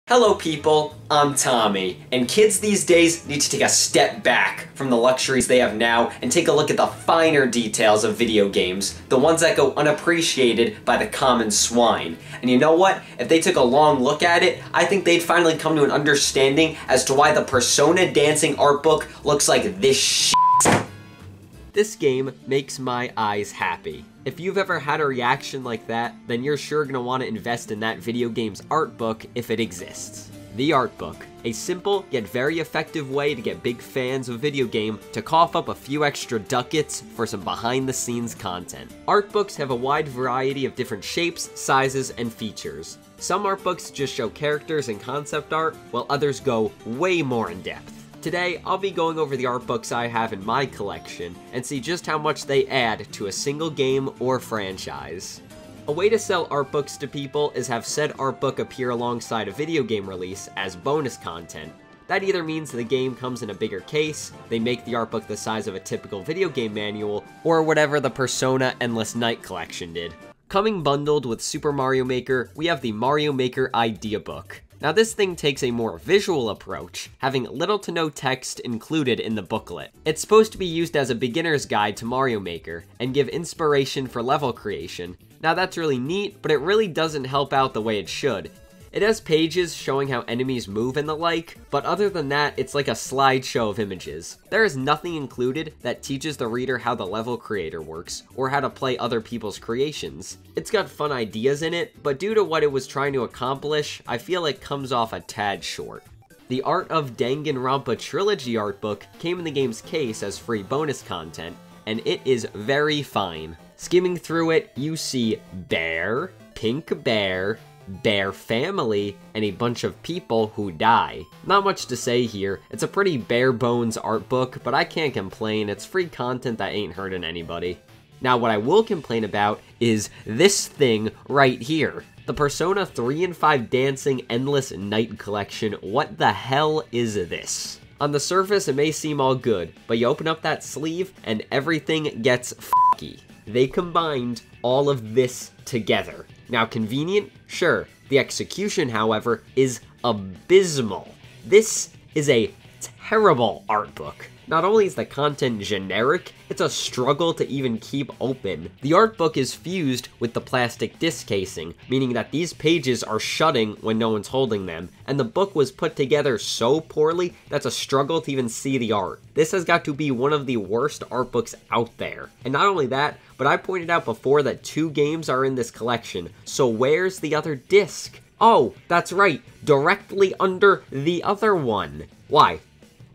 Hello people, I'm Tommy, and kids these days need to take a step back from the luxuries they have now and take a look at the finer details of video games, the ones that go unappreciated by the common swine. And you know what? If they took a long look at it, I think they'd finally come to an understanding as to why the Persona dancing art book looks like this shit. This game makes my eyes happy. If you've ever had a reaction like that, then you're sure gonna want to invest in that video game's art book if it exists. The art book, a simple yet very effective way to get big fans of a video game to cough up a few extra ducats for some behind-the-scenes content. Art books have a wide variety of different shapes, sizes, and features. Some art books just show characters and concept art, while others go way more in depth. Today, I'll be going over the art books I have in my collection, and see just how much they add to a single game or franchise. A way to sell art books to people is have said art book appear alongside a video game release as bonus content. That either means the game comes in a bigger case, they make the art book the size of a typical video game manual, or whatever the Persona Endless Night collection did. Coming bundled with Super Mario Maker, we have the Mario Maker Ideabook. Now this thing takes a more visual approach, having little to no text included in the booklet. It's supposed to be used as a beginner's guide to Mario Maker, and give inspiration for level creation. Now that's really neat, but it really doesn't help out the way it should. It has pages showing how enemies move and the like, but other than that, it's like a slideshow of images. There is nothing included that teaches the reader how the level creator works, or how to play other people's creations. It's got fun ideas in it, but due to what it was trying to accomplish, I feel it comes off a tad short. The Art of Danganronpa Trilogy art book came in the game's case as free bonus content, and it is very fine. Skimming through it, you see Bear, Pink Bear, Bear family, and a bunch of people who die. Not much to say here, it's a pretty bare bones art book, but I can't complain, it's free content that ain't hurting anybody. Now what I will complain about is this thing right here. The Persona 3 and 5 Dancing Endless Night collection, what the hell is this? On the surface it may seem all good, but you open up that sleeve and everything gets f***y. They combined all of this together. Now, convenient? Sure. The execution, however, is abysmal. This is a terrible art book. Not only is the content generic, it's a struggle to even keep open. The art book is fused with the plastic disc casing, meaning that these pages are shutting when no one's holding them, and the book was put together so poorly that's a struggle to even see the art. This has got to be one of the worst art books out there. And not only that, but I pointed out before that 2 games are in this collection, so where's the other disc? Oh, that's right, directly under the other one. Why?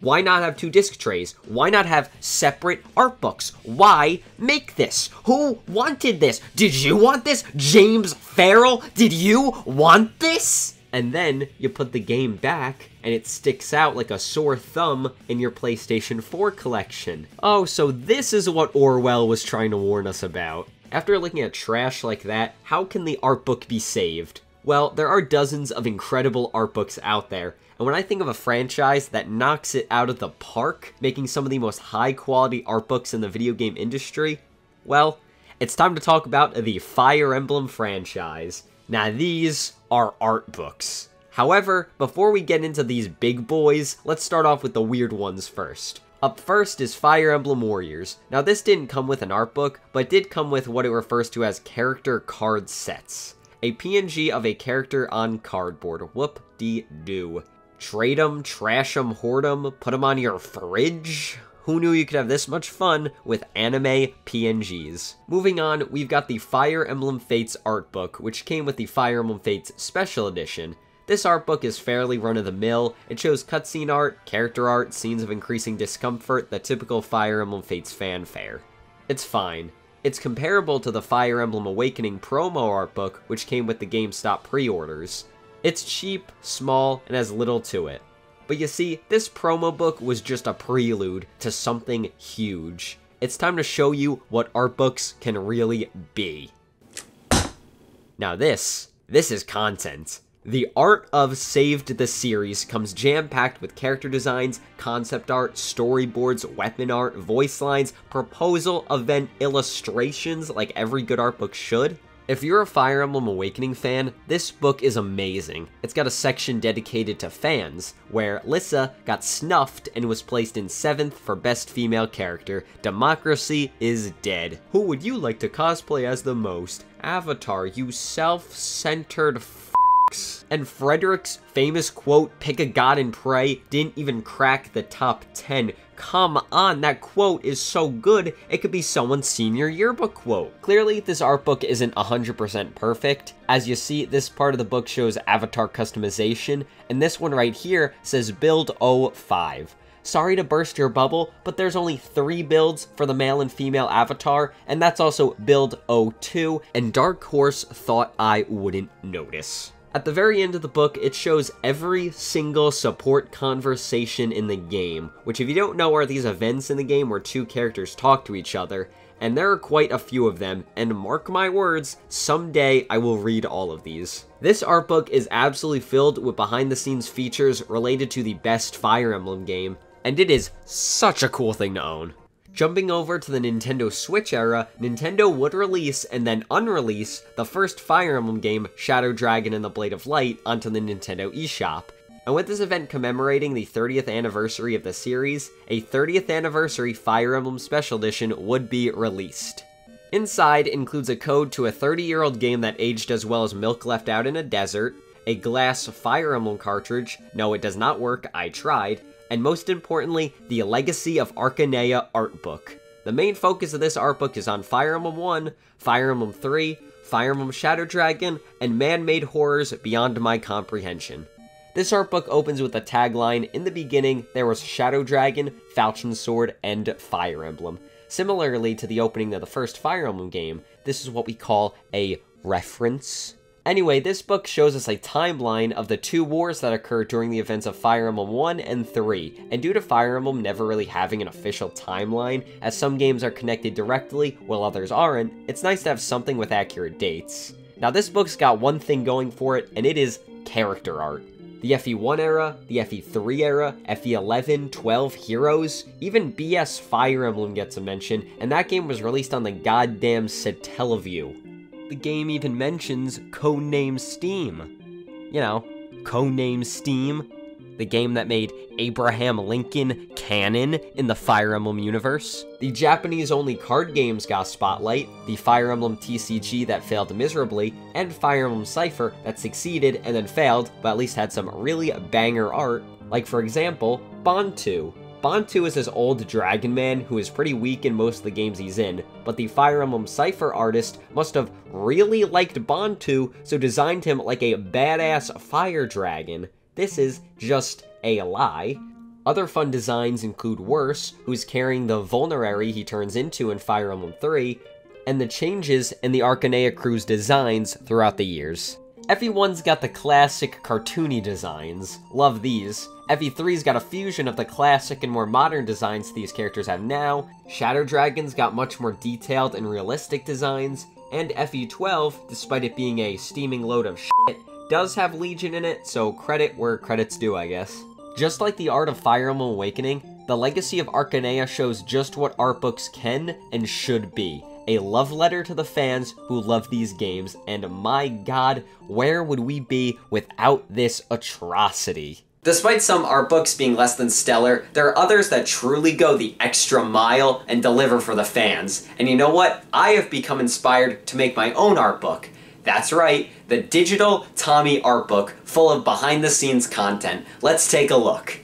Why not have 2 disc trays? Why not have separate art books? Why make this? Who wanted this? Did you want this? James Farrell? Did you want this? And then you put the game back, and it sticks out like a sore thumb in your PlayStation 4 collection. Oh, so this is what Orwell was trying to warn us about. After looking at trash like that, how can the art book be saved? Well, there are dozens of incredible art books out there, and when I think of a franchise that knocks it out of the park, making some of the most high-quality art books in the video game industry, well, it's time to talk about the Fire Emblem franchise. Now these are art books. However, before we get into these big boys, let's start off with the weird ones first. Up first is Fire Emblem Warriors. Now this didn't come with an art book, but did come with what it refers to as character card sets. A PNG of a character on cardboard. Whoop-de-doo. Trade 'em, trash 'em, hoard 'em, put 'em on your fridge? Who knew you could have this much fun with anime PNGs? Moving on, we've got the Fire Emblem Fates art book, which came with the Fire Emblem Fates Special Edition. This art book is fairly run-of-the-mill. It shows cutscene art, character art, scenes of increasing discomfort, the typical Fire Emblem Fates fanfare. It's fine. It's comparable to the Fire Emblem Awakening promo art book, which came with the GameStop pre-orders. It's cheap, small, and has little to it. But you see, this promo book was just a prelude to something huge. It's time to show you what art books can really be. Now this is content. The Art of Saved the series comes jam-packed with character designs, concept art, storyboards, weapon art, voice lines, proposal, event, illustrations like every good art book should. If you're a Fire Emblem Awakening fan, this book is amazing. It's got a section dedicated to fans, where Lissa got snuffed and was placed in 7th for Best Female Character. Democracy is dead. Who would you like to cosplay as the most? Avatar, you self-centered f***s. And Frederick's famous quote, "Pick a god and pray," didn't even crack the top 10. Come on, that quote is so good, it could be someone's senior yearbook quote. Clearly, this art book isn't 100% perfect. As you see, this part of the book shows avatar customization, and this one right here says Build 05. Sorry to burst your bubble, but there's only 3 builds for the male and female avatar, and that's also Build 02, and Dark Horse thought I wouldn't notice. At the very end of the book, it shows every single support conversation in the game, which if you don't know are these events in the game where 2 characters talk to each other, and there are quite a few of them, and mark my words, someday I will read all of these. This art book is absolutely filled with behind-the-scenes features related to the best Fire Emblem game, and it is such a cool thing to own. Jumping over to the Nintendo Switch era, Nintendo would release and then unrelease the first Fire Emblem game, Shadow Dragon and the Blade of Light, onto the Nintendo eShop. And with this event commemorating the 30th anniversary of the series, a 30th anniversary Fire Emblem Special Edition would be released. Inside includes a code to a 30-year-old game that aged as well as milk left out in a desert, a glass Fire Emblem cartridge, no it does not work, I tried, and most importantly, the Legacy of Arcanea art book. The main focus of this art book is on Fire Emblem 1, Fire Emblem 3, Fire Emblem Shadow Dragon, and man-made horrors beyond my comprehension. This art book opens with a tagline, "In the beginning, there was Shadow Dragon, Falchion Sword, and Fire Emblem." Similarly to the opening of the first Fire Emblem game, this is what we call a reference. Anyway, this book shows us a timeline of the 2 wars that occurred during the events of Fire Emblem 1 and 3, and due to Fire Emblem never really having an official timeline, as some games are connected directly while others aren't, it's nice to have something with accurate dates. Now this book's got one thing going for it, and it is character art. The FE1 era, the FE3 era, FE11, 12, Heroes, even BS Fire Emblem gets a mention, and that game was released on the goddamn Satellaview. The game even mentions Codename Steam. You know, Codename Steam, the game that made Abraham Lincoln canon in the Fire Emblem universe. The Japanese-only card games got spotlight, the Fire Emblem TCG that failed miserably, and Fire Emblem Cypher that succeeded and then failed, but at least had some really banger art, like for example, Bantu. Bantu is this old dragon man who is pretty weak in most of the games he's in, but the Fire Emblem Cypher artist must have really liked Bantu, so designed him like a badass fire dragon. This is just a lie. Other fun designs include Worse, who's carrying the vulnerary he turns into in Fire Emblem 3, and the changes in the Arcanea crew's designs throughout the years. FE1's got the classic cartoony designs, love these. FE3's got a fusion of the classic and more modern designs these characters have now. Shadow Dragon's got much more detailed and realistic designs, and FE12, despite it being a steaming load of shit, does have Legion in it, so credit where credit's due, I guess. Just like the art of Fire Emblem Awakening, the Legacy of Arcanea shows just what art books can and should be. A love letter to the fans who love these games, and my god, where would we be without this atrocity? Despite some art books being less than stellar, there are others that truly go the extra mile and deliver for the fans. And you know what? I have become inspired to make my own art book. That's right, the digital Tommy art book full of behind-the-scenes content. Let's take a look.